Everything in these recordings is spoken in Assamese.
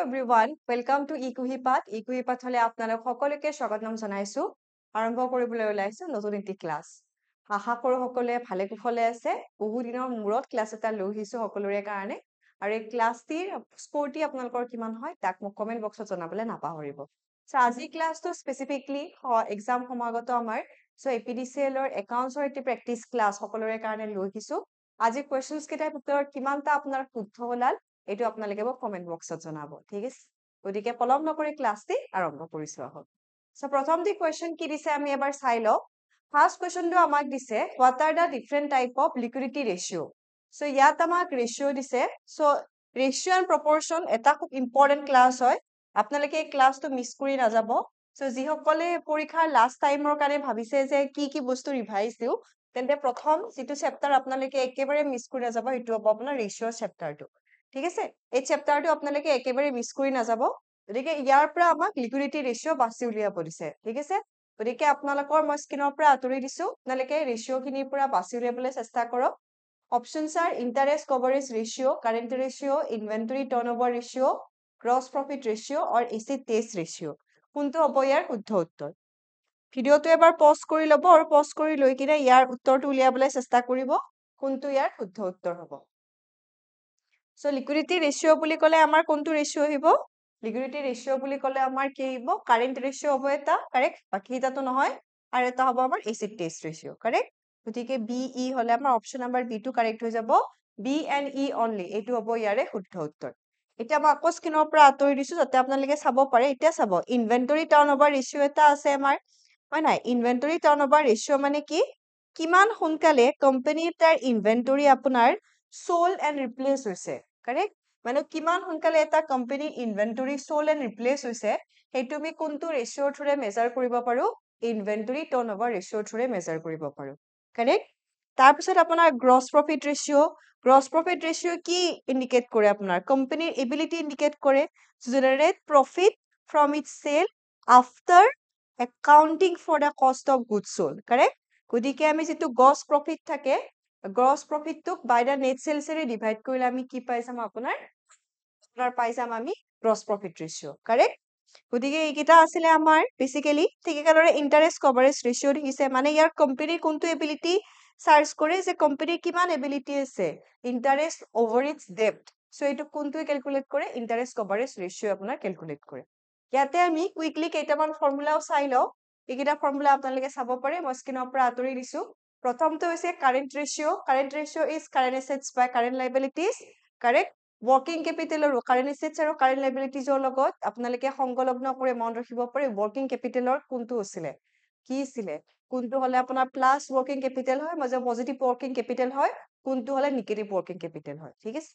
everyone, welcome to ইকুহিপাত। ইকুহিপাত হলে আপোনালোক সকলোকে স্বাগতম জনাইছো। আৰম্ভ কৰিবলৈ ওলাইছো নতুন এটি ক্লাস। আশা কৰো সকলোৱে ভালে কুশলে আছে। বহু দিনৰ মূৰত ক্লাস এটা লৈ আহিছো সকলোৰে কাৰণে। আৰু এই ক্লাসটিৰ স্কোৰটি আপোনালোকৰ কিমান হয় তাক মোক কমেন্ট বক্সত জনাবলৈ নাপাহৰিব। সো আজি ক্লাসটো স্পেসিফিকলি এক্সাম সমাগত আমাৰ সো এপিডিসিএল ৰ একাউন্টছৰ এটি প্ৰেক্টিস ক্লাস সকলোৰে কাৰণে লৈ আহিছো। আজি কোৱেশ্চনছ কেইটাৰ ভিতৰত কিমানটা আপোনাৰ শুদ্ধ ওলাল এইটো আপোনালোকে মোক কমেন্ট বক্সত জনাব ঠিক আছে গতিকে পলম নকৰি ক্লাসটি আৰম্ভ কৰিছো আহক সো প্ৰথমটি কোৱেশ্চন কি দিছে আমি এবাৰ চাই লও ফাৰ্স্ট কোৱেশ্চনটো আমাক দিছে what are the different type of liquidity ratio so ইয়াত আমাক ৰেশিও দিছে সো ৰেশিও এণ্ড প্ৰপৰশন এটা খুব ইম্পৰ্টেন্ট ক্লাস হয় আপোনালোকে এই ক্লাসটো মিস কৰি নাযাব সো যিসকলে পৰীক্ষাৰ লাষ্ট টাইমৰ কাৰণে ভাবিছে যে কি বস্তু ৰিভাইজ দিও তেন্তে প্ৰথম যেটো চেপ্টাৰ আপোনালোকে একেবাৰে মিস কৰি নাযাব এটো হ'ব আপোনাৰ ৰেশিও চেপ্টাৰটো ঠিক আছে এই চেপ্টাৰটো আপোনালোকে একেবাৰে মিস কৰি নাযাব গতিকে ইয়াৰ পৰা আমাক লিকুইডিটি ৰেশিও বাছি উলিয়াব দিছে ঠিক আছে গতিকে আপোনালোকৰ মই স্ক্ৰিনৰ পৰা আঁতৰি দিছো আপোনালোকে ৰেশিওখিনিৰ পৰা বাছি উলিয়াবলৈ চেষ্টা কৰক options are interest coverage ratio current ratio inventory turnover ratio gross profit ratio আৰু এসিড টেষ্ট ৰেশিও কোনটো হ'ব ইয়াৰ শুদ্ধ উত্তৰ ভিডিওটো এবাৰ পজ কৰি ল'ব আৰু পজ কৰি লৈ কিনে ইয়াৰ উত্তৰটো উলিয়াবলৈ চেষ্টা কৰিব কোনটো ইয়াৰ শুদ্ধ উত্তৰ হ'ব সো লিকুইডিটি ৰেশিও বুলি ক'লে আমাৰ কোনটো ৰেশিও আহিব লিকুইডিটি ৰেশিও বুলি ক'লে আমাৰ কি আহিব কাৰেন্ট ৰেশিও হ'ব এটা কাৰেক্ট বাকি এটাটো নহয় আৰু এটা হ'ব আমাৰ এসিড টেষ্ট ৰেশিও কাৰেক্ট গতিকে বি ই হলে আমাৰ অপচন নাম্বাৰ বি টো কাৰেক্ট হৈ যাব বি এণ্ড ই অনলি এইটো হ'ব ইয়াৰে শুদ্ধ উত্তৰ এতিয়া মই আকৌ স্ক্ৰিনৰ পৰা আঁতৰি দিছো যাতে আপোনালোকে চাব পাৰে এতিয়া চাব ইনভেন্টৰী টাৰ্নওভাৰ ৰেশিও এটা আছে আমাৰ হয় নাই ইনভেন্টৰী টাৰ্নওভাৰ ৰেশিও মানে কি কিমান সোনকালে কোম্পানীৰ তাৰ ইনভেন্টৰী আপোনাৰ sold and replaced হৈছে correct মানে কিমান সোনকালে এটা company inventory sold and replaced হৈছে হেতু আমি কোনটো ৰেশিওৰ থ্ৰুৰে মেজাৰ কৰিব পাৰো ইনভেন্টৰী টাৰ্নওভাৰ ৰেশিওৰ থ্ৰুৰে মেজাৰ কৰিব পাৰো correct তাৰ পিছত আপোনাৰ গ্ৰছ প্ৰফিট ৰেশিও কি ইন্ডিকেট কৰে আপোনাৰ কোম্পানীৰ এবিলিটি ইন্ডিকেট কৰে generate profit from its sale after accounting for the cost of goods sold correct গতিকে আমি যেটো গ্ৰছ প্ৰফিট থাকে গ্ৰছ প্ৰফিটটোক বাই দা নেট সেলছৰে ডিভাইড কৰিলে আমি কি পাই যাম আপোনাৰ পাই যাম আমি গ্ৰছ প্ৰফিট ৰেশিও কাৰেক্ট গতিকে এইকেইটা আছিল আমাৰ বেসিক্যালি ঠিক একেদৰে ইন্টাৰেষ্ট কভাৰেজ ৰেশিও দেখিছে মানে ইয়াৰ কোম্পানীৰ কোনটো এবিলিটি সাৰ্চ কৰে যে কোম্পানীৰ কিমান এবিলিটি আছে ইন্টাৰেষ্ট ওভাৰ ইটস ডেপ্ট সো এইটো কোনটো ক্যালকুলেট কৰে ইন্টাৰেষ্ট কভাৰেজ ৰেশিও আপোনাৰ ক্যালকুলেট কৰে ইয়াতে আমি কুইকলি কেইটামান ফৰ্মুলাও চাই লও এইকেইটা ফৰ্মুলা আপোনালোকে চাব পাৰে মই স্ক্ৰিনৰ পৰা আঁতৰি দিছো প্ৰথমটো হৈছে current ratio is current assets by current liabilities correct working capital আৰু current assets আৰু current liabilities ৰ লগত আপোনালোকে সংগলগ্ন কৰি মন ৰাখিব পাৰে working capital ৰ কোনটো আছিল কি আছিল কোনটো হলে আপোনাৰ প্লাস working capital হয় মানে পজিটিভ working capital হয় কোনটো হলে নেগেটিভ working capital হয় ঠিক আছে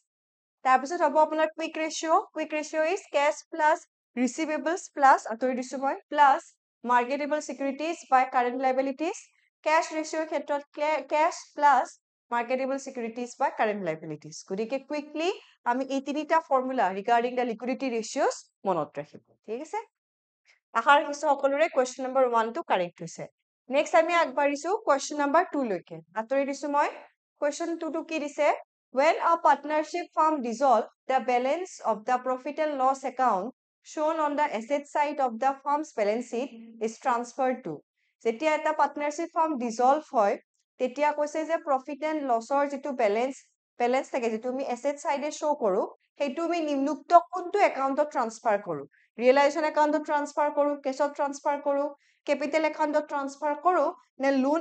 তাৰ পিছত হ'ব আপোনাৰ quick ratio is cash plus receivables plus আতৰি দিছো মই plus marketable securities by current liabilities cash ratio ক্ষেত্ৰত cash plus marketable securities by current liabilities গতিকে কুইকলি আমি এই তিনিটা ফৰ্মুলা ৰিগাৰ্ডিং দা লিকুইডিটি ৰেশিওস মনত ৰাখিব ঠিক আছে আশা ৰাখিছো সকলোৰে কোৱেশ্চন নম্বৰ 1 টো কাৰেক্ট হৈছে নেক্সট আমি আগবাঢ়িছো কোৱেশ্চন নম্বৰ 2 লৈকে আতৰি দিছো মই কোৱেশ্চন 2 টো কি দিছে when a partnership firm dissolve the balance of the profit and loss account shown on the asset side of the firm's balance sheet is transferred to যেতিয়া এটা পাৰ্টনাৰশ্বিপ ফাৰ্ম ডিজলভ হয় তেতিয়া কৈছে যে প্ৰফিট এণ্ড লছৰ যেটো বেলেন্স থাকে যেটো আমি এসেট সাইডে শো কৰো হেতু আমি নিম্নোক্ত কোনটো একাউন্টত ট্ৰান্সফাৰ কৰো ৰিয়েলাইজেশন একাউন্টত ট্ৰান্সফাৰ কৰো কেছত ট্ৰান্সফাৰ কৰো ক্যাপিটেল একাউন্টত ট্ৰান্সফাৰ কৰো নে লোন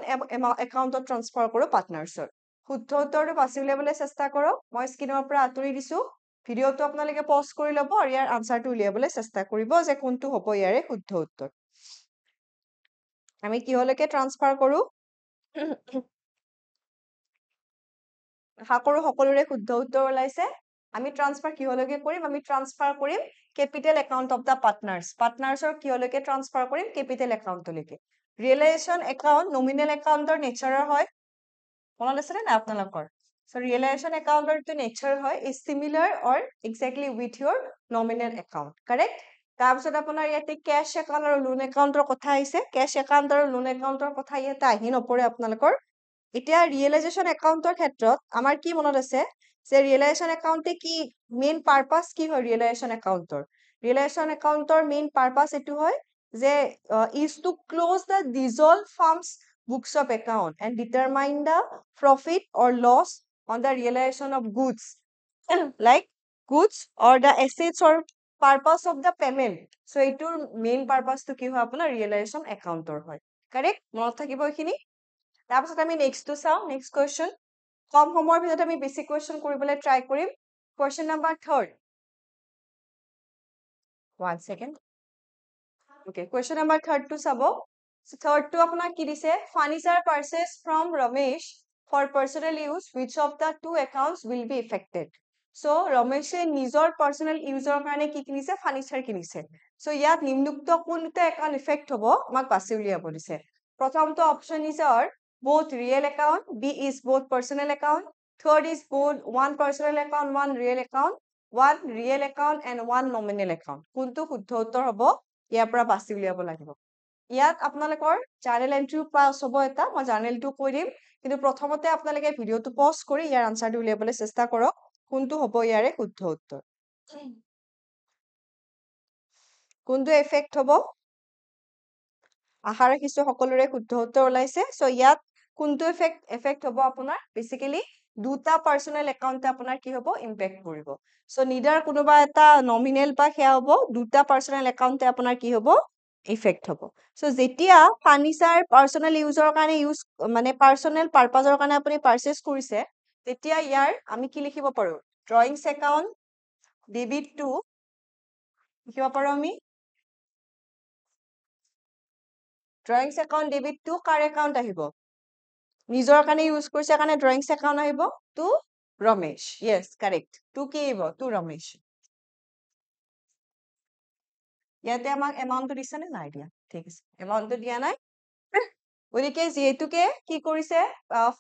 একাউন্টত ট্ৰান্সফাৰ কৰো পাৰ্টনাৰছৰ শুদ্ধ উত্তৰটো বাছি উলিয়াবলৈ চেষ্টা কৰক মই স্ক্ৰিনৰ পৰা আঁতৰি দিছো ভিডিওটো আপোনালোকে পজ কৰি ল'ব আৰু ইয়াৰ আনসাৰটো উলিয়াবলৈ চেষ্টা কৰিব যে কোনটো হ'ব ইয়াৰে শুদ্ধ উত্তৰ আমি কিহলৈকে ট্ৰান্সফাৰ কৰো হাকৰো সকলোৰে শুদ্ধ উত্তৰ ওলাইছে আমি ট্ৰান্সফাৰ কিহলৈকে কৰিম আমি ট্ৰান্সফাৰ কৰিম ক্যাপিটেল একাউন্ট অফ দা পাৰ্টনাৰ্ছৰ কিহলৈকে ট্ৰান্সফাৰ কৰিম ক্যাপিটেল একাউন্টলৈকে ৰিয়েলাইজেশন একাউন্ট নমিনেল একাউন্টৰ নেচাৰৰ হয় মনত আছে নে আপোনালোকৰ সো ৰিয়েলাইজেশন একাউন্টৰ টো নেচাৰ হয় is similar or exactly with your nominal account correct তাৰপিছত আপোনাৰ ইয়াতে ক্যাশ একাউন্ট আৰু লোন একাউন্টৰ কথা আহিছে ক্যাশ একাউন্ট আৰু লোন একাউন্টৰ কথা ইয়াতে আহি নপৰে আপোনালোকৰ এতিয়া ৰিয়েলাইজেশন একাউন্টৰ ক্ষেত্ৰত আমাৰ কি মনত আছে যে ৰিয়েলাইজেশন একাউন্টে কি মেইন পাৰপাস কি হয় ৰিয়েলাইজেশন একাউন্টৰ ৰিয়েলাইজেশ্যন একাউণ্টৰ মেইন পাৰপাছ এইটো হয় যে is to close the dissolved firm's books of account and determine the profit or loss on the realization of goods like goods or the assets or purpose of the payment. So এইটোৰ মেইন পাৰপাছটো কি হয় আপোনাৰ ৰিয়েলাইজেশ্যন একাউণ্টৰ হয় কাৰেক্ট মনত থাকিব এইখিনি তাৰপিছত আমি নেক্সটটো চাওঁ নেক্সট কুৱেশ্যন কম সময়ৰ ভিতৰত আমি বেছি কুৱেশ্যন কৰিবলৈ ট্ৰাই কৰিম question number 3 1 second okay question number 3 to sabo so third to apna ki dise furniture purchased from Ramesh for personal use which of the two accounts will be affected so Ramesh nijor personal use or karone ki kinise furniture kinise so yat nimnukto kunta account effect hobo amak basi uliya bolise prothom to option is our both real account b is both personal account third is both one personal account one real account one real account and one nominal account kuntu শুদ্ধ উত্তৰ হ'ব ইয়াৰ পৰা বাছি উলিয়াব লাগিব ইয়াত আপোনালোকৰ জাৰ্নেল এন্ট্ৰি পাস হ'ব এটা মই জাৰ্নেলটো কৈ দিম কিন্তু প্ৰথমতে আপোনালোকে ভিডিওটো পজ কৰি ইয়াৰ আনসাৰটো উলিয়াবলৈ চেষ্টা কৰক কোনটো হ'ব ইয়াৰে শুদ্ধ উত্তৰ কোনটো এফেক্ট হ'ব আশা ৰাখিছো সকলোৰে শুদ্ধ উত্তৰ ওলাইছে সো ইয়াত কোনটো এফেক্ট হ'ব আপোনাৰ বেসিক্যালি দুটা পাৰ্সোনাল একাউন্টে আপোনাৰ কি হ'ব ইমপ্যাক্ট কৰিব সো নিডাৰ কোনোবা এটা নমিনেল বা সেয়া হ'ব দুটা পাৰ্সোনাল একাউন্টে আপোনাৰ কি হ'ব ইফেক্ট হ'ব সো যেতিয়া ফাৰ্নিচাৰ পাৰ্সোনাল ইউজৰ কাৰণে ইউজ মানে পাৰ্সোনাল পাৰপাজৰ কাৰণে আপুনি পাৰচেজ কৰিছে তেতিয়া ইয়াৰ আমি কি লিখিব পাৰো ড্ৰয়িংছ একাউন্ট ডেবিট টু লিখিব পাৰো আমি ড্ৰয়িংছ একাউন্ট ডেবিট টু কাৰ একাউন্ট আহিব নিজৰ কাৰণে ইউজ কৰিছে কাৰণে ড্ৰয়িংছ একাউন্ট আহিব to Ramesh yes correct to কি আহিব টু ৰমেশ ইয়াতে আমাক এমাউন্টটো দিছে নে নাই দিয়া ঠিক আছে এমাউন্টটো দিয়া নাই গতিকে যেহেতুকে কি কৰিছে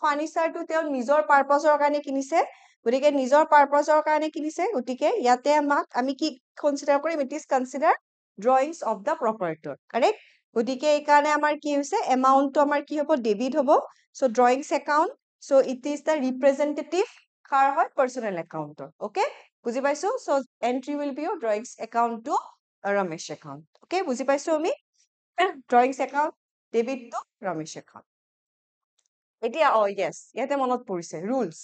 ফাৰ্নিচাৰটো তেওঁ নিজৰ পাৰপাজৰ কাৰণে কিনিছে গতিকে নিজৰ পাৰপাজৰ কাৰণে কিনিছে গতিকে ইয়াতে আমাক আমি কি কনসিডাৰ কৰিম it is consider drawings of the proprietor correct গতিকে এই কাৰণে আমাৰ কি হৈছে এমাউন্টটো আমাৰ কি হ'ব ডেবিট হ'ব so drawings account so it is the representative কাৰ হয় পাৰ্সোনাল একাউন্টৰ ওকে বুজি পাইছো so entry will be your drawings account to Ramesh account okay বুজি পাইছো আমি drawings account debit to Ramesh account এতিয়া yes ইয়াতে মনত পৰিছে ৰুলছ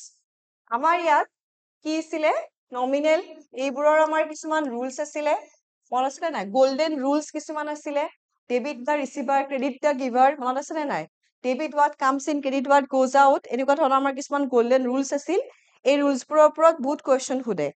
আমাৰ ইয়াত কি আছিলে নমিনেল এইবোৰৰ আমাৰ কিছুমান ৰুলছ আছিলে মনত আছে নাই গোল্ডেন ৰুলছ কিছুমান আছিলে ডেবিট বা ৰিসিভাৰ ক্ৰেডিট বা গিভাৰ মনত আছে নাই debit what comes in credit what goes out এনেকুৱা ধৰণৰ আমাৰ কিছুমান গোল্ডেন ৰুলছ আছিল এই ৰুলছবোৰৰ ওপৰত বহুত কোৱেশ্চন খুদে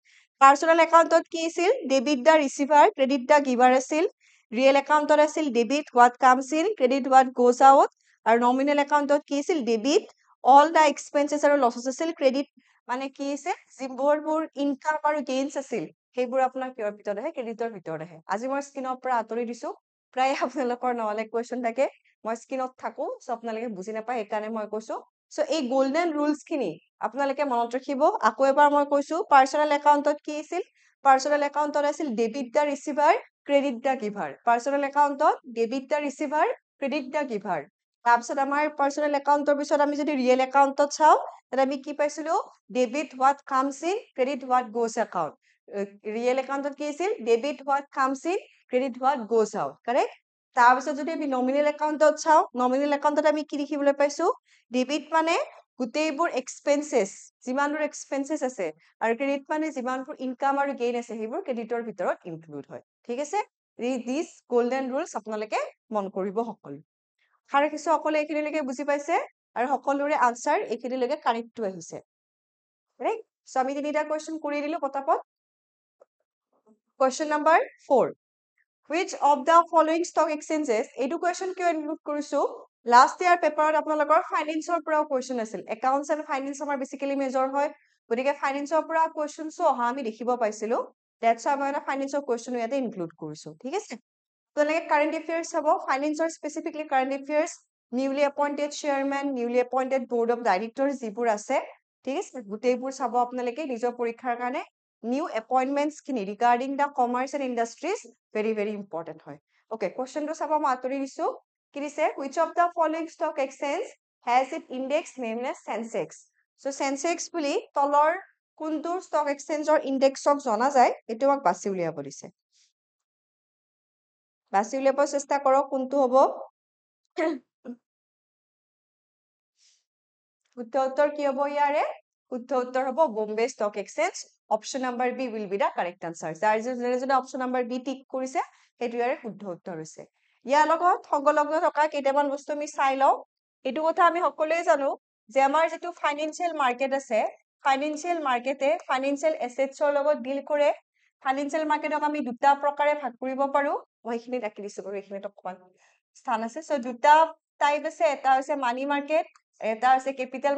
পাৰ্সোনাল একাউন্টত কি আছিল ডেবিট দা ৰিসিভাৰ ক্ৰেডিট দা গিভাৰ আছিল ৰিয়েল একাউন্টত আছিল debit what comes in credit what goes out আৰু নমিনেল একাউন্টত কি আছিল ডেবিট all the expenses আৰু losses আছিল ক্ৰেডিট মানে কি আছে যিবোৰ ইনকাম আৰু গেইনছ আছিল সেইবোৰ আপোনাৰ কিহৰ ভিতৰত আহে ক্ৰেডিটৰ ভিতৰত আহে আজি মই স্ক্ৰিনৰ পৰা আঁতৰি দিছো প্ৰায় আপোনালোকৰ নহলে কোৱেশ্চন থাকে মই স্ক্ৰিনত থাকো সো আপোনালোকে বুজি নাপায় সেইকাৰণে মই কৈছো সো এই গোল্ডেন ৰুলছ খিনি আপোনালোকে মনত ৰাখিব আকৌ এবাৰ মই কৈছো পাৰ্সোনাল একাউন্টত কি আছিল পাৰ্সোনাল একাউন্টত আছিল ডেবিট দা ৰিসিভাৰ ক্ৰেডিট দা গিভাৰ পাৰ্সোনাল একাউন্টত ডেবিট দা ৰিসিভাৰ ক্ৰেডিট দা গিভাৰ তাৰপিছত আমাৰ পাৰ্সোনাল একাউন্টৰ পিছত আমি যদি ৰিয়েল একাউন্টত চাও তাতে আমি কি পাইছিলো debit what comes in credit what goes account real একাউন্টত কি আছিল debit what comes in credit what goes out correct তাৰপিছত যদি আমি নমিনেল একাউন্টত চাও নমিনেল একাউন্টত আমি কি লিখিবলৈ পাইছো ডেবিট মানে গোটেইবোৰ এক্সপেন্সেস যিমানবোৰ এক্সপেন্সেস আছে আৰু ক্ৰেডিট মানে যিমানবোৰ ইনকাম আৰু গেইন আছে সেইবোৰ ক্ৰেডিটৰ ভিতৰত ইনক্লুড হয় ঠিক আছে দিস গোল্ডেন ৰুলছ আপোনালোকে মন কৰিব সকলো আশা ৰাখিছো সকলোৱে এইখিনিলৈকে বুজি পাইছে আৰু সকলোৰে আনসাৰ এইখিনিলৈকে কাৰেক্টটো আহিছে ৰাইট সো আমি তিনিটা কোৱেশ্চন কৰি দিলো পটাপট question number 4 which of the following stock exchanges এইটো কোৱেশ্চন কিয় ইনক্লুড কৰিছো লাষ্ট ইয়াৰ পেপাৰত আপোনালোকৰ ফাইনেন্সৰ পৰা কোৱেশ্চন আছিল একাউন্টছ এণ্ড ফাইনেন্স আমাৰ বেসিক্যালি মেজৰ হয় গতিকে ফাইনেন্সৰ পৰা কোৱেশ্চনছো অহা আমি দেখিব পাইছিলো দ্যাটছ হোৱাই মই ফাইনেন্সৰ কোৱেশ্চন ইয়াতে ইনক্লুড কৰিছো ঠিক আছে তোলাকে কাৰেন্ট অ্যাফেয়াৰ্স হবো ফাইনেন্সৰ specifically current affairs newly appointed chairman newly appointed board of director যিবোৰ আছে ঠিক আছে গোটেইবোৰ চাব আপোনালোকে নিজৰ পৰীক্ষাৰ কাৰণে নিউ এপয়েন্টমেন্টস খিনি regarding the commerce and industries very very important হয় ওকে কোৱেশ্চনটো চাব মই আঁতৰি দিছো কি দিছে which of the following stock exchange has its index named as Sensex so Sensex বুলি তলৰ কোনটো ষ্টক এক্সচেঞ্জৰ ইনডেক্সক জনা যায় এটো আমাক বাছি উলিয়াব দিছে বাছি উলিয়াব চেষ্টা কৰক কোনটো হ'ব শুদ্ধ উত্তৰ কি হ'ব ইয়াৰে শুদ্ধ উত্তৰ হ'ব Bombay stock exchange option number B will be the correct answer যাৰ যোনে অপচন নাম্বাৰ বি টিক কৰিছে সেইটো ইয়াৰে শুদ্ধ উত্তৰ হৈছে ইয়াৰ লগত সংলগ্ন থকা কেইটামান বস্তু আমি চাই লওঁ এইটো কথা আমি সকলোৱে জানো যে আমাৰ যেটো ফাইনান্সিয়াল মাৰ্কেট আছে ফাইনান্সিয়াল মাৰ্কেটে ফাইনান্সিয়াল এসেটছৰ লগত ডিল কৰে ফাইনান্সিয়াল মাৰ্কেটক আমি দুটা প্ৰকাৰে ভাগ কৰিব পাৰো মই এইখিনি ৰাখি দিছো বাৰু এইখিনিত অকমান স্থান আছে সো দুটা টাইপ আছে এটা হৈছে মানি মাৰ্কেট এটা আছে ক্যাপিটাল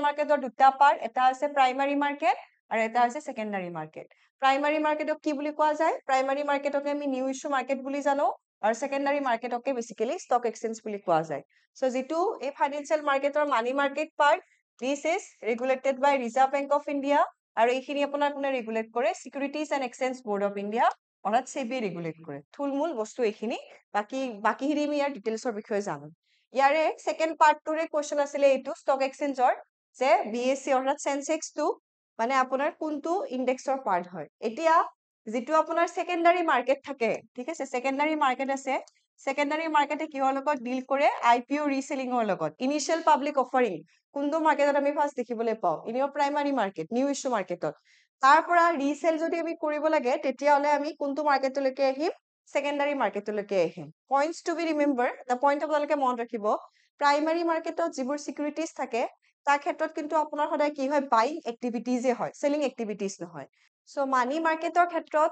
মাৰ্কেটৰ দুটা পাৰ্ট এটা আছে প্ৰাইমাৰী মাৰ্কেট আৰু এটা আছে সেকেন্ডাৰী মাৰ্কেট প্ৰাইমাৰী মাৰ্কেটক কি বুলি কোৱা যায় প্ৰাইমাৰী মাৰ্কেটকে আমি নিউ ইস্যু মাৰ্কেট বুলি জানো আৰু সেকেন্ডাৰী মাৰ্কেটকে বেসিক্যালি স্টক এক্সচেঞ্জ বুলি কোৱা যায় সো যেটো এই ফাইনান্সিয়াল মাৰ্কেটৰ money market part this is regulated by reserve bank of India আৰু এইখিনি আপোনাৰ কোনে ৰেগুলেট কৰে securities and exchange board of India অৰ্থাৎ সেবি ৰেগুলেট কৰে থুলমূল বস্তু এইখিনি বাকিখিনি আমি ইয়াৰ ডিটেইলছৰ বিষয়ে জানো ইয়াৰে সেকেন্ড পাৰ্টটোৰে কোৱেশ্চন আছিলে এইটো স্টক এক্সচেঞ্জৰ যে বিএসসি অৰ্থাৎ সেনসেক্স টো মানে আপোনাৰ কোনটো ইনডেক্সৰ পাৰ্ট হয় এতিয়া যেটো আপোনাৰ সেকেন্ডাৰী মাৰ্কেট থাকে ঠিক আছে সেকেন্ডাৰী মাৰ্কেট আছে সেকেন্ডাৰী মাৰ্কেটে কিহৰ লগত ডিল কৰে আইপিও ৰিসেলিংৰ লগত ইনিশিয়াল পাব্লিক অফাৰিং কোনটো মাৰ্কেটত আমি ফাৰ্স্ট দেখিবলৈ পাওঁ ইনিও প্ৰাইমাৰী মাৰ্কেট নিউ ইস্যু মাৰ্কেটত তাৰ পৰা ৰিসেল যদি আমি কৰিব লাগে তেতিয়া হলে আমি কোনটো মাৰ্কেটলৈকে আহিম সেকেন্ডাৰী মাৰ্কেটলৈকে আহিম points to be remember the point আপোনালোকে মনত ৰাখিব প্ৰাইমাৰী মাৰ্কেটত যিবোৰ সিকিউৰিটিজ থাকে তাৰ ক্ষেত্ৰত কিন্তু আপোনাৰ সদায় কি হয় বাইং এক্টিভিটিজে হয় সেলিং এক্টিভিটিজ নহয় সো মানি মাৰ্কেটৰ ক্ষেত্ৰত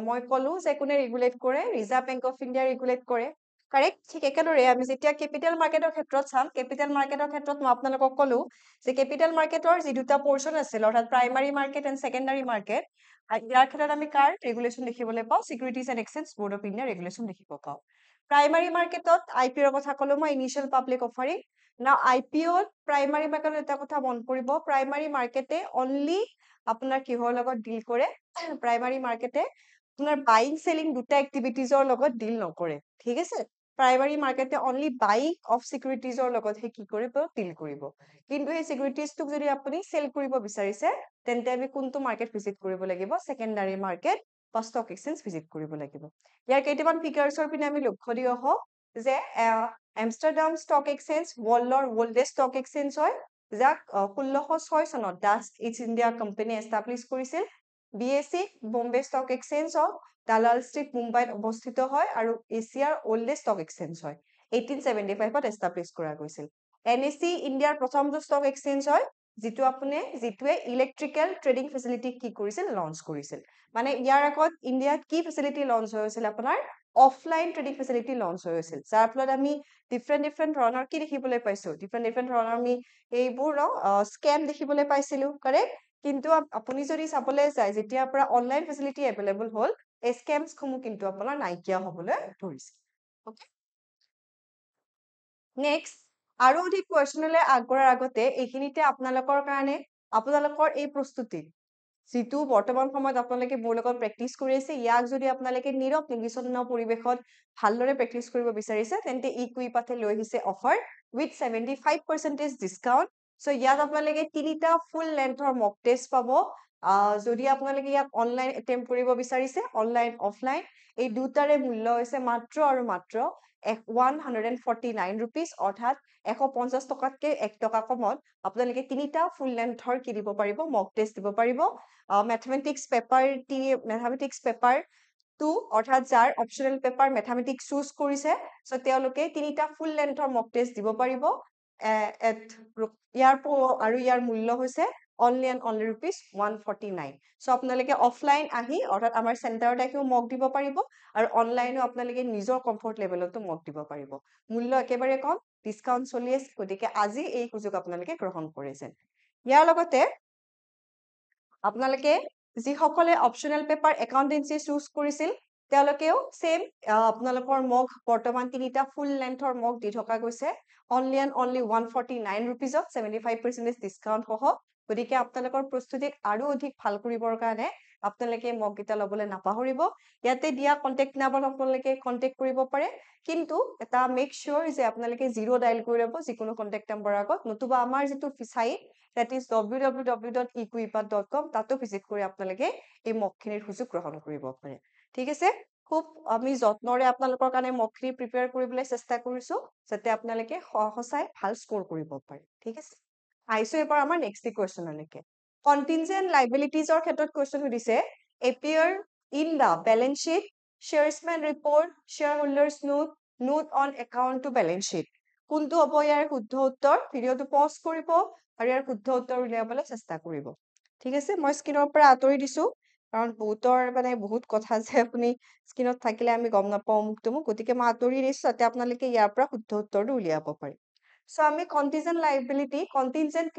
মই কলো যে কোনে ৰেগুলেট কৰে reserve bank of India regulate কৰে কাৰেক্ট ঠিক একেদৰে আমি যেতিয়া ক্যাপিটাল মাৰ্কেটৰ ক্ষেত্ৰত চাম ক্যাপিটাল মাৰ্কেটৰ ক্ষেত্ৰত মই আপোনালোকক কলো যে ক্যাপিটাল মাৰ্কেটৰ যি দুটা পোৰ্শন আছে অৰ্থাৎ primary market and secondary market ইয়াৰ ক্ষেত্ৰত আমি কাৰ ৰেগুলেশন দেখিবলৈ পাওঁ securities and exchange board of India regulation দেখিব পাওঁ প্ৰাইমাৰী মাৰ্কেটত আইপিওৰ কথা কলো মই ইনিশিয়াল পাব্লিক অফাৰিং না আইপিওৰ প্ৰাইমাৰী মাৰ্কেটত এটা কথা মন কৰিব প্ৰাইমাৰী মাৰ্কেটে অনলি আপোনাৰ কিহৰ লগত ডিল কৰে প্ৰাইমাৰী মাৰ্কেটে আপোনাৰ বাইং সেলিং দুটা এক্টিভিটিজৰ লগত ডিল নকৰে ঠিক আছে প্ৰাইমাৰী মাৰ্কেটে অনলি বাইং অফ সিকিউৰিটিজৰ লগত হে কি কৰিব ডিল কৰিব কিন্তু এই সিকিউৰিটিজটোক যদি আপুনি সেল কৰিব বিচাৰিছে তেন্তে আমি কোনটো মাৰ্কেট ভিজিট কৰিব লাগিব সেকেন্ডাৰী মাৰ্কেট বা স্টক এক্সচেঞ্জ ভিজিট কৰিব লাগিব ইয়াৰ কেইটামান ফিগাৰছৰ পিনে আমি লক্ষ্য দিও হওক যে আমষ্টাৰডাম ষ্টক এক্সচেঞ্জ ৱৰ্ল্ডৰ ওল্ডেষ্ট ষ্টক এক্সচেঞ্জ হয় যাক 1606 চনত Dutch East India company establish কৰিছিল BSE Bombay stock exchange of Dalal street মুম্বাইত অৱস্থিত হয় আৰু এছিয়াৰ ওল্ডেষ্ট ষ্টক এক্সচেঞ্জ হয় 1875 ত এষ্টাব্লিছ কৰা গৈছিল এনএসসি ইণ্ডিয়াৰ প্ৰথমটো ষ্টক এক্সচেঞ্জ হয় যিটোৱে ইলেক্ট্ৰিকেল ট্ৰেডিং ফেচিলিটি কি কৰিছিল লঞ্চ কৰিছিল মানে ইয়াৰ আগত ইণ্ডিয়াত কি ফেচিলিটি লঞ্চ হৈছিল আপোনাৰ অফলাইন ট্ৰেডিং ফেচিলিটি লঞ্চ হৈছিল যাৰ ফলত আমি ডিফাৰেন্ট ধৰণৰ কি দেখিবলৈ পাইছো ডিফাৰেন্ট ধৰণৰ আমি এইবোৰ স্কেম দেখিবলৈ পাইছিলো কাৰেক্ট কিন্তু আপুনি যদি চাবলৈ যায় যেতিয়াৰ পৰা অনলাইন ফেচিলিটি এভেইলেবল হ'ল এই স্কেমছ সমূহ কিন্তু আপোনাৰ নাইকিয়া হ'বলৈ ধৰিছে ওকে নেক্সট আৰু অধিক কোৱেশ্চনলৈ আগবঢ়াৰ আগতে এইখিনিতে আপোনালোকৰ কাৰণে আপোনালোকৰ এই প্ৰস্তুতি যিটো বৰ্তমান সময়ত আপোনালোকে মোৰ লগত প্ৰেক্টিছ কৰি আছে ইয়াক যদি আপোনালোকে নীৰৱ নিবিচন্ন পৰিৱেশত ভালদৰে প্ৰেক্টিছ কৰিব বিচাৰিছে তেন্তে ইকুইপাথে লৈ আহিছে অফাৰ উইথ 75% ডিসকাউন্ট সো ইয়াত আপোনালোকে তিনিটা ফুল লেন্থৰ মক টেষ্ট পাব যদি আপোনালোকে ইয়াক অনলাইন এটেম্প কৰিব বিচাৰিছে অনলাইন অফলাইন এই দুটাৰে মূল্য হৈছে মাত্ৰ আৰু মাত্ৰ 149 rupees অৰ্থাৎ 150 টকাতকৈ 1 টকা কমত আপোনালোকে তিনিটা ফুল লেন্থৰ কি দিব পাৰিব মক টেষ্ট দিব পাৰিব ম্যাথমেটিক্স পেপাৰ 2 অৰ্থাৎ যাৰ অপচনেল পেপাৰ ম্যাথমেটিক্স চুজ কৰিছে সো তেওঁলোকে তিনিটা ফুল লেন্থৰ মক টেষ্ট দিব পাৰিব ইয়াৰ মূল্য হৈছে only and only rupees 149 so আপোনালোকে অফলাইন আহি অৰ্থাৎ আমাৰ চেণ্টাৰত আহিও মক দিব পাৰিব আৰু অনলাইনও আপোনালোকে নিজৰ কমফৰ্ট লেভেলতো মক দিব পাৰিব মূল্য একেবাৰে কম ডিসকাউন্ট চলি আছে গতিকে আজি এই সুযোগ আপোনালোকে গ্ৰহণ কৰিছে ইয়াৰ লগতে আপোনালোকে যিসকলে অপচনেল পেপাৰ একাউন্টেন্সি চুজ কৰিছিল তেওঁলোকেও সেম আপোনালোকৰ মক বৰ্তমান তিনিটা ফুল লেন্থৰ মক দি থকা গৈছে only and only 149 rupees 75% discount সহ গতিকে আপোনালোকৰ প্ৰস্তুতিক আৰু অধিক ভাল কৰিবৰ কাৰণে আপোনালোকে মক গিটা লবলৈ নাপাহৰিব ইয়াতে দিয়া কন্টাক্ট নাম্বাৰ আপোনালোকে কন্টাক্ট কৰিব পাৰে কিন্তু এটা মেক শিওৰ যে আপোনালোকে 0 ডায়াল কৰি ল'ব যিকোনো কন্টাক্ট নাম্বাৰৰ আগত নতুবা আমাৰ যেটো সাইট that is www.equipath.com তাতো ভিজিট কৰি আপোনালোকে এই মকখিনিৰ সুযোগ গ্ৰহণ কৰিব পাৰে ঠিক আছে খুব আমি যত্নৰে আপোনালোকৰ কাৰণে মকৰি প্ৰিপেয়াৰ কৰিবলৈ চেষ্টা কৰিছো যাতে আপোনালোকে সঁচাই ভাল স্কোৰ কৰিব পাৰে ঠিক আছে আহিছো এবাৰ আমাৰ নেক্সট কুৱেশ্যনলৈকে কন্টিনজেন্ট লাইবিলিটিজৰ ক্ষেত্ৰত কুৱেশ্যন সুধিছে appear in the balance sheet শ্বেয়াৰছমেন report shareholders note on account to balance sheet কোনটো হ'ব ইয়াৰ শুদ্ধ উত্তৰ ভিডিঅ'টো পজ কৰিব আৰু ইয়াৰ শুদ্ধ উত্তৰ উলিয়াবলৈ চেষ্টা কৰিব ঠিক আছে মই স্ক্ৰীনৰ পৰা আঁতৰি দিছো কাৰণ বহুতৰ মানে বহুত কথা যে আপুনি স্ক্ৰীনত থাকিলে আমি গম নাপাওঁ মুক্ত মোক গতিকে মই আঁতৰি দিছো যাতে আপোনালোকে ইয়াৰ পৰা শুদ্ধ উত্তৰটো উলিয়াব পাৰে সো আমি কন্টিনজেন্ট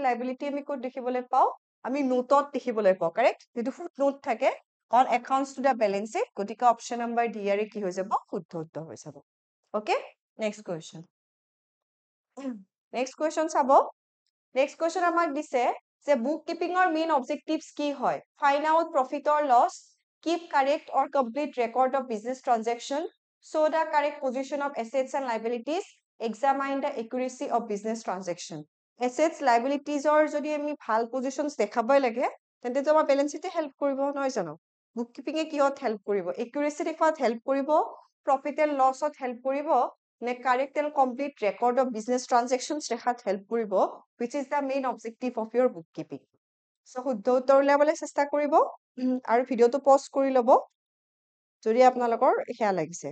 লাইবিলিটি আমি ক'ত দেখিবলৈ পাওঁ আমি নোটত দেখিবলৈ পাওঁ কাৰেক্ট যিটো ফুট নোট থাকে on accounts to the balance sheet গতিকে অপশ্যন নম্বৰ ডি ইয়াৰে কি হৈ যাব শুদ্ধ উত্তৰ হৈ যাব ওকে নেক্সট কুৱেশ্যন চাব নেক্সট কুৱেশ্যন আমাক দিছে যে বুক কিপিঙৰ মেইন অবজেক্টিভছ কি হয় find out profit or loss keep correct or complete record of business transaction show the correct position of assets and liabilities examine the accuracy of business transaction assets liabilities or যদি আমি ভাল পজিশনস দেখাবই লাগে তেন্তে তো আমাৰ বেলেন্স শ্বীটে হেল্প কৰিব নহয় জানো বুক কিপিং এ কিহত হেল্প কৰিব একুৰেসি দেখাত হেল্প কৰিব প্ৰফিট এণ্ড লছত হেল্প কৰিব নে correct and complete record of business transactions দেখাত হেল্প কৰিব which is the main objective of your bookkeeping so শুদ্ধ উত্তৰ উলিয়াবলৈ চেষ্টা কৰিব আৰু ভিডিঅ'টো পজ কৰি ল'ব যদি আপোনালোকৰ হেয়া লাগিছে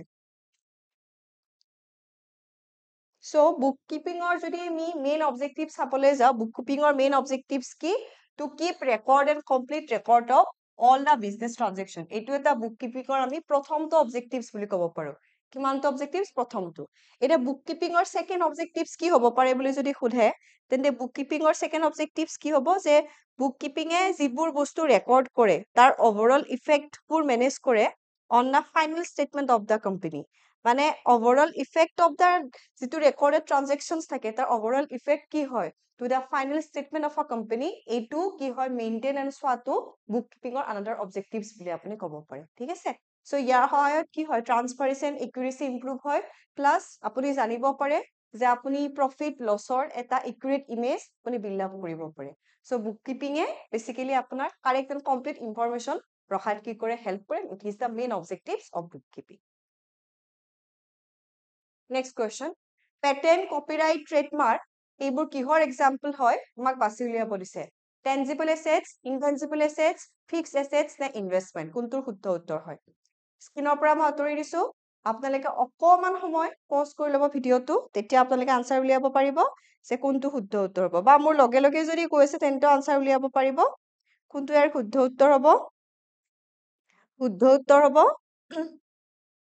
সো বুককিপিঙৰ যদি আমি মেইন অবজেক্টিভ চাবলৈ যাওঁ বুককিপিঙৰ মেইন অবজেক্টিভছ কি to keep record and complete record of all the business transaction এইটো এটা বুককিপিঙৰ আমি প্ৰথমটো অবজেক্টিভছ বুলি ক'ব পাৰো কিমানটো অবজেক্টিভছ প্ৰথমটো এটা বুককিপিঙৰ সেকেন্ড অবজেক্টিভছ কি হ'ব পাৰে বুলি যদি সোধে তেন্তে বুককিপিঙৰ সেকেন্ড অবজেক্টিভছ কি হ'ব যে বুককিপিঙে যিবোৰ বস্তু ৰেকৰ্ড কৰে তাৰ ওভাৰঅল ইফেক্টবোৰ মেনেজ কৰে on the final statement of the company মানে ওভাৰঅল ইফেক্ট অফ দা যিটো ৰেকৰ্ডেড ট্ৰানজেকশনছ থাকে তাৰ ওভাৰঅল ইফেক্ট কি হয় to the final statement of a company এইটো কি হয় মেইনটেইন এণ্ড চোৱাটো বুককিপিঙৰ আনাদাৰ অবজেক্টিভছ বুলি আপুনি ক'ব পাৰে ঠিক আছে সো ইয়াৰ সহায়ত কি হয় ট্ৰান্সপাৰেন্সি এণ্ড একুৰেসি ইমপ্ৰুভ হয় প্লাস আপুনি জানিব পাৰে যে আপুনি প্ৰফিট লছৰ এটা একুৰেট ইমেজ আপুনি বিল্ড আপ কৰিব পাৰে সো বুককিপিঙে বেসিক্যালি আপোনাৰ কাৰেক্ট এণ্ড কমপ্লিট ইনফৰমেশন ৰখাত কি কৰে হেল্প কৰে it is da main objectives of bookkeeping next question patent copyright trademark এইবোৰ কিহৰ এক্সাম্পল হয় আমাক বাছি উলিয়াব দিছে tangible assets intangible assets fixed assets নে ইনভেষ্টমেন্ট কোনটোৰ শুদ্ধ উত্তৰ হয় স্ক্ৰীনৰ পৰা মই আঁতৰি দিছো আপোনালোকে অকমান সময় পজ কৰি ল'ব ভিডিঅ'টো তেতিয়া আপোনালোকে আনসাৰ উলিয়াব পাৰিব যে কোনটো শুদ্ধ উত্তৰ হ'ব বা মোৰ লগে লগে যদি কৈছে তেন্তে আনসাৰ উলিয়াব পাৰিব কোনটো ইয়াৰ শুদ্ধ উত্তৰ হ'ব শুদ্ধ উত্তৰ হ'ব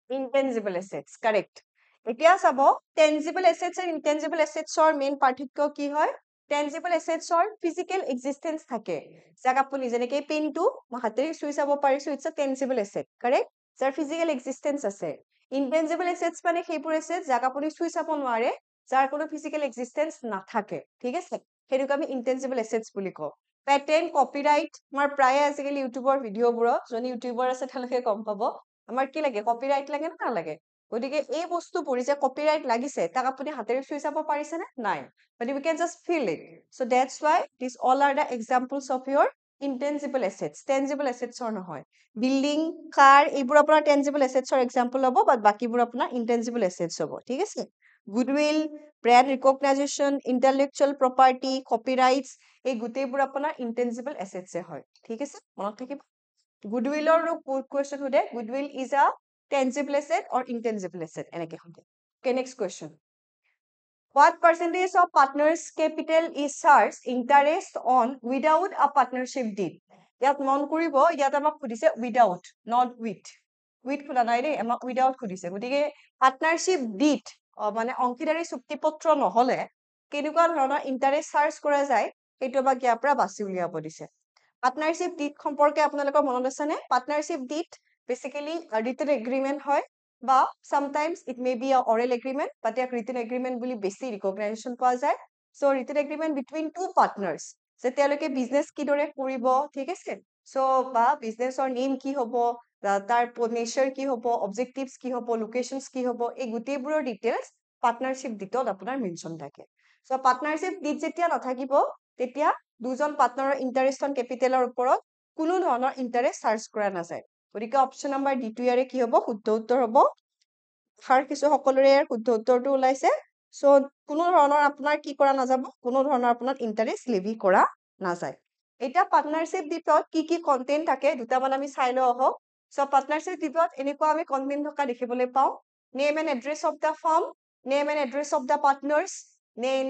ইনটেনজিবল এছেটছ কাৰেক্ট এতিয়া চাব টেনজিবল এছেটছ আৰু ইনটেনজিবল এছেটছৰ মেইন পাৰ্থক্য কি হয় টেনজিবল এছেটছৰ ফিজিকেল এক্সিষ্টেন্স থাকে যাক আপুনি যেনেকৈ পেনটো মই হাতেৰে চুই চাব পাৰিছো ইটছ আ টেনজিবল এছেট কাৰেক্ট যাৰ ফিজিকেল এক্সিষ্টেন্স আছে ইনটেনজিবল এছেটছ মানে সেইবোৰ এছেট যাক আপুনি চুই চাব নোৱাৰে যাৰ কোনো ফিজিকেল এক্সিষ্টেন্স নাথাকে ঠিক আছে সেইটোক আমি ইনটেনজিবল এছেটছ বুলি কওঁ পেটেন্ট কপিৰাইট আমাৰ প্ৰায়ে আজিকালি ইউটিউবৰ ভিডিঅ'বোৰত যোন ইউটিউবাৰ আছে তেওঁলোকে গম পাব আমাৰ কি লাগে কপিৰাইট লাগে না নালাগে গতিকে এই বস্তুবোৰ যে কপিৰাইট লাগিছে তাক আপুনি হাতেৰে চুই চাব পাৰিছে নে নাই but we can just feel it so that's why these all are the examples of your intangible assets tangible assets or নহয় বিল্ডিং কাৰ এইবোৰ আপোনাৰ tangible assets or example হ'ব but বাকিবোৰ আপোনাৰ intangible assets হ'ব ঠিক আছে goodwill brand recognition intellectual property copyrights এই গোটেইবোৰ আপোনাৰ intangible assets হয় ঠিক আছে মনত থাকিব goodwill or question সুধে goodwill is a tangible asset or intangible asset এনেকে সুধে okay next question what percentage of partners capital is charged interest on without a partnership deed ইয়াত মন কৰিব ইয়াত আমাক সুধিছে without not with খোলা নাই দেই আমাক without সুধিছে গতিকে পাৰ্টনাৰশ্বিপ ডিড মানে অংশীদাৰী চুক্তিপত্ৰ নহলে কেনেকুৱা ধৰণৰ ইন্টাৰেষ্ট চাৰ্জ কৰা যায় সেইটো আমাক ইয়াৰ পৰা বাছি উলিয়াব দিছে পাৰ্টনাৰশ্বিপ ডিড সম্পৰ্কে আপোনালোকৰ মনত আছে নে partnership did basically written agreement হয় বা sometimes it may be a oral agreement but a written agreement বুলি বেছি ৰিকগনাইজেচন পোৱা যায় so written agreement between two partners যে তেওঁলোকে বিজনেস কিদৰে কৰিব ঠিক আছে so বা বিজনেসৰ নেম কি হ'ব তাৰ নেচাৰ কি হ'ব অবজেক্টিভস কি হ'ব লোকেশনস কি হ'ব এই গোটেইবোৰৰ ডিটেইলস পাৰ্টনাৰশ্বিপ ডিডত আপোনাৰ মেনশন থাকে so পাৰ্টনাৰশ্বিপ ডিড যেতিয়া নাথাকিব তেতিয়া দুজন পাৰ্টনাৰৰ ইন্টাৰেষ্ট অন কেপিটেলৰ ওপৰত কোনো ধৰণৰ ইন্টাৰেষ্ট চাৰ্জ কৰা নাযায় গতিকে অপশ্যন নম্বৰ ডিটো ইয়াৰে কি হ'ব শুদ্ধ উত্তৰ হ'ব আশাৰ কিছু সকলোৰে ইয়াৰ শুদ্ধ উত্তৰটো ওলাইছে চ' কোনো ধৰণৰ আপোনাৰ কি কৰা নাযাব কোনো ধৰণৰ আপোনাৰ ইণ্টাৰেষ্ট লেভি কৰা নাযায় এতিয়া পাৰ্টনাৰশ্বিপ ডিপত কি কি কন্টেন্ট থাকে দুটামান আমি চাই লওঁ আহক চ' পাৰ্টনাৰশ্বিপ ডিপত এনেকুৱা আমি কন্টেন্ট থকা দেখিবলৈ পাওঁ name and address of the farm name and address of the partners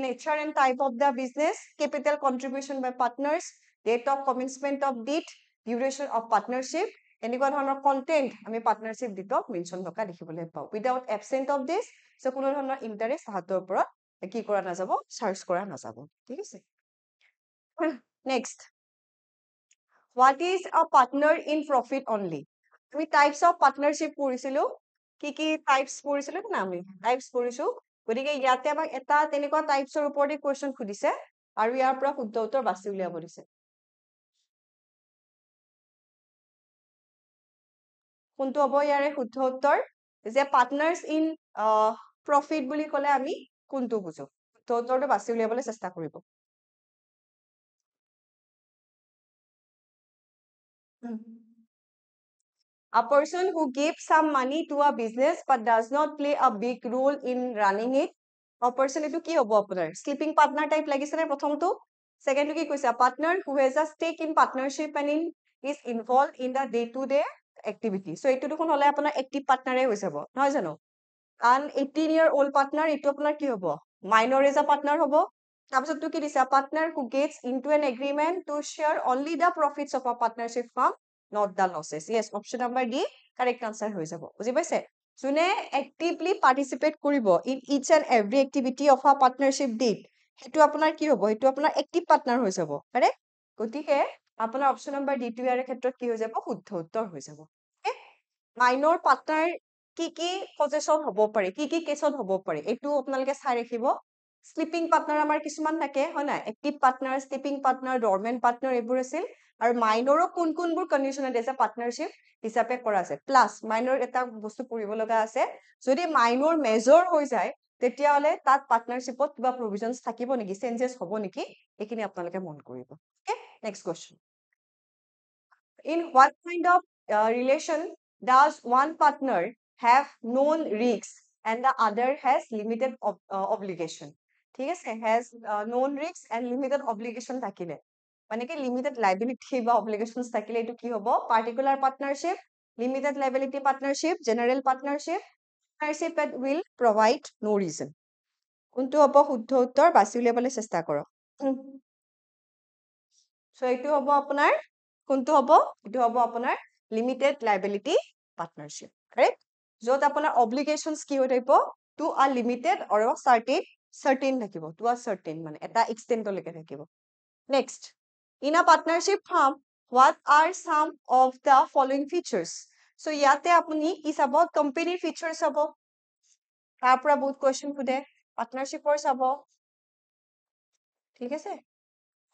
nature and type of the business, capital contribution by partners, date of commencement of deed, duration of partnership, এনেকুৱা ধৰণৰ কন্টেন্ট আমি পাৰ্টনাৰশ্বিপ ডিটত মেনশ্যন থকা দেখিবলৈ পাওঁ উইদাউট এবসেন্ট অফ দিছ চ' কোনো ধৰণৰ ইণ্টাৰেষ্ট তাহাঁতৰ ওপৰত কি কৰা নাযাব চাৰ্চ কৰা নাযাব ঠিক আছে next what is a partner in profit only আমি টাইপছ অফ পাৰ্টনাৰশ্বিপ পঢ়িছিলো কি টাইপছ পঢ়িছিলো না আমি টাইপছ পঢ়িছো গতিকে ইয়াতে আমাক এটা তেনেকুৱা টাইপছৰ ওপৰতে কুৱেশ্যন সুধিছে আৰু ইয়াৰ পৰা শুদ্ধ উত্তৰ বাছি উলিয়াব দিছে কোনটো হ'ব ইয়াৰে শুদ্ধ উত্তৰ যে পাৰ্টনাৰ্ছ ইন প্ৰফিট বুলি ক'লে আমি কোনটো বুজো শুদ্ধ উত্তৰটো বাছি উলিয়াবলৈ চেষ্টা কৰিব A person who gives some money to a business but does not play a big role in running it. A person এইটো কি হ'ব আপোনাৰ sleeping partner type লাগিছে নে প্ৰথমটো secondটো কি কৈছে a partner who has a stake in partnership and is involved in the day to day activity so এইটো দেখোন হ'লে আপোনাৰ active partner হৈ যাব নহয় জানো an 18-year-old partner এইটো আপোনাৰ কি হ'ব minor as a partner হ'ব তাৰপিছতটো কি দিছে a partner who gets into an agreement to share only the profits of a partnership firm not the losses yes option number D correct answer হৈ যাব বুজি পাইছে যোনে actively participate কৰিব in each and every activity of a partnership deed সেইটো আপোনাৰ কি হ'ব সেইটো আপোনাৰ active partner হৈ যাব correct গতিকে আপোনাৰ option number D টো ইয়াৰ ক্ষেত্ৰত কি হৈ যাব শুদ্ধ উত্তৰ হৈ যাব মাইনৰ পাৰ্টনাৰ কি পজিশন হ'ব পাৰে কি কেছত হ'ব পাৰে এইটো আপোনালোকে চাই ৰাখিব স্লিপিং পাৰ্টনাৰ আমাৰ কিছুমান থাকে হয় না active partner sleeping partner dormant partner এইবোৰ আছিল আৰু মাইনৰো কোনবোৰ কণ্ডিশনত এজ এ পাৰ্টনাৰশ্বিপ হিচাপে কৰা আছে প্লাছ মাইনৰ এটা বস্তু পঢ়িব লগা আছে যদি মাইনৰ মেজৰ হৈ যায় তেতিয়াহ'লে তাত পাৰ্টনাৰশ্বিপত কিবা প্ৰভিজনছ থাকিব নেকি চেঞ্জেছ হ'ব নেকি এইখিনি আপোনালোকে মন কৰিব okay next question in what kind of relation does one partner have known risks and the other has limited obligation ঠিক আছে has known risks and limited obligation থাকিলে মানে কি limited liability বা obligations থাকিলে এইটো কি হ'ব particular partnership limited liability partnership general partnership that will provide no reason কোনটো হ'ব শুদ্ধ উত্তৰ বাছি উলিয়াবলৈ চেষ্টা কৰক সো এইটো হ'ব আপোনাৰ কোনটো হ'ব এইটো হ'ব আপোনাৰ লিমিটেড লাইবিলিটি পাৰ্টনাৰশ্বিপ কাৰেক্ট য'ত আপোনাৰ অব্লিগেশনছ কি হৈ থাকিব to a limited or certain থাকিব টু আ চাৰ্টেইন মানে এটা এক্সটেন্টলৈকে থাকিব next in a partnership firm what are some of the following features so ইয়াতে আপুনি কি চাব কোম্পানীৰ ফিচাৰ চাব তাৰ পৰা বহুত কুৱেশ্যন সোধে পাৰ্টনাৰশ্বিপৰ চাব ঠিক আছে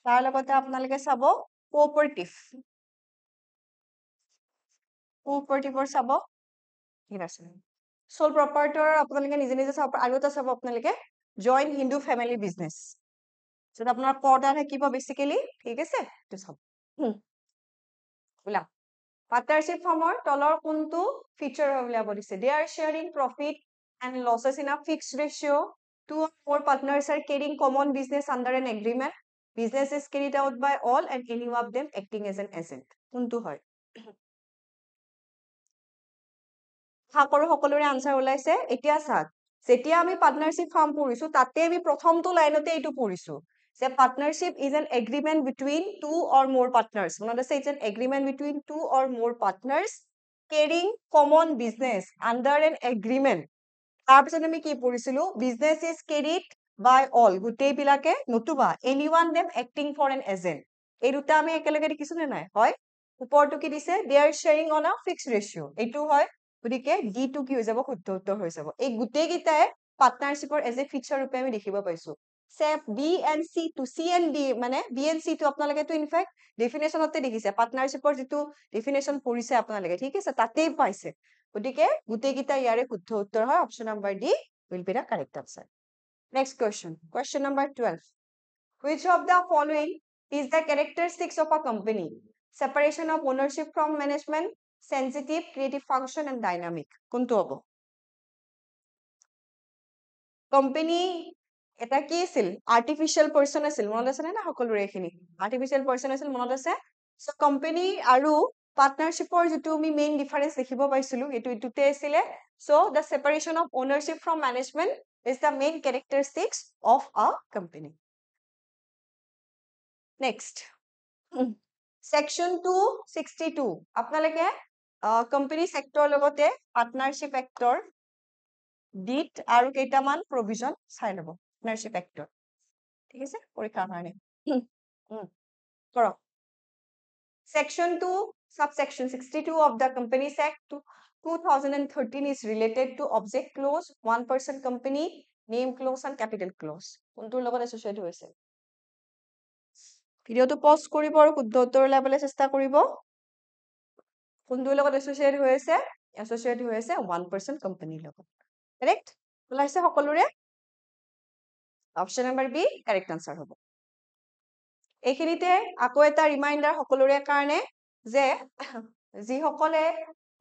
তাৰ লগতে আপোনালোকে চাব কোঅপাৰেটিভৰ চাব ঠিক আছে সোল প্ৰপাৰ্টৰ আপোনালোকে নিজে চাব আৰু এটা চাব আপোনালোকে জইণ্ট হিন্দু ফেমিলি বিজনেছ য'ত আপোনাৰ কৰ্টা থাকিব বেচিকেলি ঠিক আছে এইটো চাব ওলা পাৰ্টনাৰশ্বিপ ফাৰ্মৰ তলৰ কোনটো ফিচাৰ উলিয়াব দিছে they are sharing profit and losses in a fixed ratio' two or more partners are carrying common business under an agreement business is carried out by all and any of them acting as an agent কোনটো হয় সকলোৰে আনসাৰ ওলাইছে এতিয়া চাওক যেতিয়া আমি পাৰ্টনাৰশ্বিপ ফাৰ্ম পঢ়িছো তাতে আমি প্ৰথমটো লাইনতে এইটো পঢ়িছো যে partnership is an agreement between two or more partners মনত আছে it's an agreement between two or more partners carrying common business under an agreement তাৰপিছত আমি কি পঢ়িছিলো business is carried by all গোটেইবিলাকে নতুবা any one them acting for an agent এই দুটা আমি একেলগে দেখিছো নে নাই হয় ওপৰটো কি দিছে they are sharing on a fixed ratio' এইটো হয় গতিকে ডি টো কি হৈ যাব শুদ্ধ উত্তৰ হৈ যাব এই গোটেইকেইটাই পাৰ্টনাৰশ্বিপৰ এজ এ ফিচাৰ ৰূপে আমি দেখিব পাইছো চেপ B and C to C and D মানে বি এণ্ড চি টো আপোনালোকেতো ইনফেক্ট ডেফিনেশ্যনতে দেখিছে পাৰ্টনাৰশ্বিপৰ যিটো ডেফিনেশ্যন পঢ়িছে আপোনালোকে ঠিক আছে তাতেই পাইছে গতিকে গোটেইকেইটা ইয়াৰে শুদ্ধ উত্তৰ হয় option number D will be the correct answer next question number 12 which of the following is the characteristics of a company separation of ownership from management sensitive, creative function and dynamic. কোনটো হ'ব? কোম্পানী এটা কি আছিল? আৰ্টিফিচিয়েল পাৰ্সন আছিল, মনত আছে না সকলোৰে এইখিনি? আৰ্টিফিচিয়েল পাৰ্সন আছিল, মনত আছে? সো কোম্পানী আৰু পাৰ্টনাৰশ্বিপৰ যেটো আমি মেইন ডিফাৰেন্স দেখিব পাইছিলো এটো ইটোতে আছিলে so the separation of ownership from management is the main characteristics of a company. Next, section 262 আপোনালোকে কোম্পানী সেক্টৰ লগতে পাৰ্টনাৰশ্বিপ এক্টৰ ডিট আৰু কেইটামান প্ৰভিজন চাই লব পাৰ্টনাৰশ্বিপ এক্টৰ ঠিক আছে পৰীক্ষাৰ কাৰণে কৰক section 2 subsection 62 of the Companies Act 2013 is related to object clause, one person company, name clause and capital clause. কোনটোৰ লগত এসোসিয়েট হৈছে ভিডিওটো পজ কৰিব আৰু শুদ্ধ উত্তৰ উলাবলৈ চেষ্টা কৰিব কোনটোৰ লগত এসোসিয়েট হৈছে এসোসিয়েট হৈছে one person company লগত কাৰেক্ট ওলাইছে সকলোৰে option number B correct answer হ'ব এইখিনিতে আকৌ এটা ৰিমাইন্ডাৰ সকলোৰে কাৰণে যে যি সকলে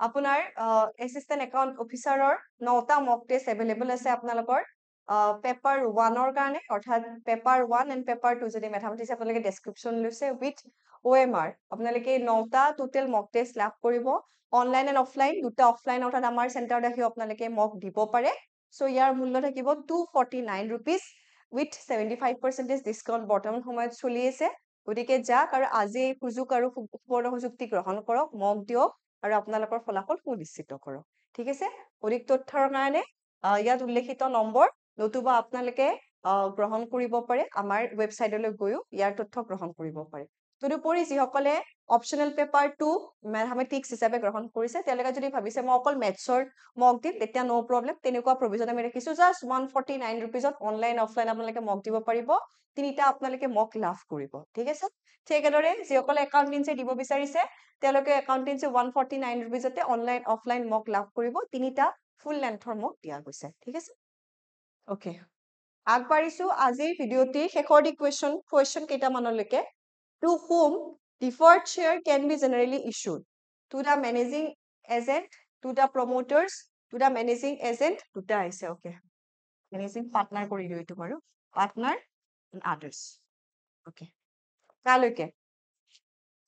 আপোনাৰ এসিস্টেন্ট একাউন্ট অফিচাৰৰ 9টা মক টেষ্ট अवेलेबल আছে আপোনালোকৰ পেপাৰ 1 ৰ কাৰণে অৰ্থাৎ পেপাৰ 1 এন্ড পেপাৰ 2 যদি ম্যাথমেটিক্স আপোনালোকে ডেসক্ৰিপচন লৈছে উইথ OMR আপোনালোকে 9টা টোটাল মক টেষ্ট লাভ কৰিব অনলাইন এন্ড অফলাইন দুটা অফলাইন অৰ্থাৎ আমাৰ চেণ্টাৰত আহি আপোনালোকে মক দিব পাৰে সো ইয়াৰ মূল্য থাকিব 249 rupees with 75% ডিসকাউন্ট বৰ্তমান সময়ত চলি আছে গতিকে যাক আৰু আজি সুযোগ আৰু সুবৰ্ণ সুযোগটি গ্ৰহণ কৰক মক দিয়ক আৰু আপোনালোকৰ ফলাফল সুনিশ্চিত কৰক ঠিক আছে অধিক তথ্যৰ কাৰণে ইয়াত উল্লেখিত নম্বৰ নতুবা আপোনালোকে গ্ৰহণ কৰিব পাৰে আমাৰ ওয়েবসাইটলৈ গৈও ইয়াৰ তথ্য গ্ৰহণ কৰিব পাৰে তদুপৰি যিসকলে অপচনেল পেপাৰ 2 ম্যাথমেটিক্স হিচাপে গ্ৰহণ কৰিছে তেওঁলোকে যদি ভাবিছে মই অকল মেথছৰ মক দিম তেতিয়া নো প্ৰবলেম তেনেকুৱা প্ৰভিজন আমি ৰাখিছো জাস্ট 149 rupees অনলাইন অফলাইন আপোনালোকে মক দিব পাৰিব তিনিটা আপোনালোকে মক লাভ কৰিব ঠিক আছে ঠিকদৰে যিসকলে একাউন্টেন্সি দিব বিচাৰিছে তেওঁলোকে একাউন্টেন্সি 149 rupees অনলাইন অফলাইন মক লাভ কৰিব তিনিটা ফুল লেন্থৰ মক দিয়া গৈছে ঠিক আছে ওকে আগবাঢ়িছো আজিৰ ভিডিওটি শেষৰ দি question কেইটামানলৈকে to whom deferred share can be generally issued to the managing agent to the promoters to the managing agent দুটা আছে ওকে managing partner কৰি দিও এটো বাৰু partner and others okay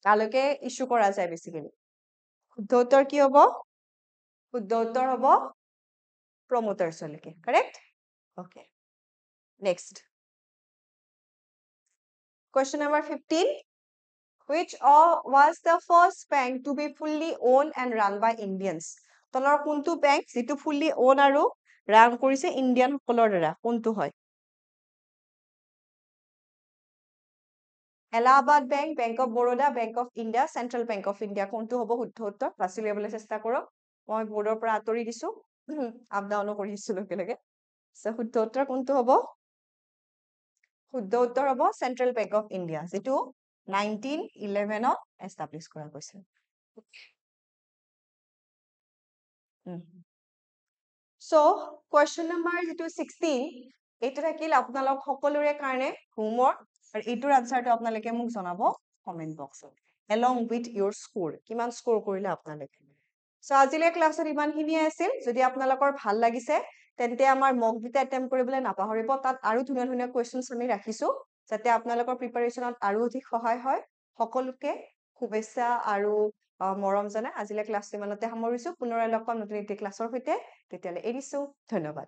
কালৈকে ইস্যু কৰা যায় বেসিক্যালি শুদ্ধ উত্তৰ কি হ'ব শুদ্ধ উত্তৰ হ'ব promoters লৈকে correct okay next question number 15 which was the first bank to be fully owned and run by Indians তলৰ কোনটো bank যেটো fully owned আৰু run কৰিছে ইন্ডিয়ান সকলৰ দ্বাৰা কোনটো হয় Allahabad Bank, Bank of Baroda, Bank of India, Central Bank of India কোনটো হ'ব শুদ্ধ উত্তৰ বাছি লবলৈ চেষ্টা কৰক মই বোৰ্ডৰ পৰা আতৰি দিছো আপ ডাউনো কৰি দিছো লগে লগে সো শুদ্ধ উত্তৰ কোনটো হ'ব শুদ্ধ উত্তৰ হ'ব Central Bank of India যেটো 1911 ত এস্টাবলিশ কৰা হৈছিল সো কোৱেশ্চন নম্বৰ যেটো 16 এইটো থাকিল আপোনালোক সকলোৰে কাৰণে হোমৱৰ্ক আৰু এইটোৰ আনসাৰটো আপোনালোকে মোক জনাব কমেন্ট বক্সত along with your score কিমান স্কোৰ কৰিলে আপোনালোকে সো আজিলৈ ক্লাছত ইমানখিনিয়ে আছিল যদি আপোনালোকৰ ভাল লাগিছে তেন্তে আমাৰ মক দুটা এটেম্প কৰিবলৈ নাপাহৰিব তাত আৰু ধুনীয়া ধুনীয়া কোৱেশ্চনছ আমি ৰাখিছো যাতে আপোনালোকৰ প্ৰিপাৰেচনত আৰু অধিক সহায় হয় সকলোকে শুভেচ্ছা আৰু মৰম জনাই আজিলৈ ক্লাছ ইমানতে সামৰিছো পুনৰ লগ পাম নতুন এটি ক্লাছৰ সৈতে তেতিয়ালৈ এৰিছো ধন্যবাদ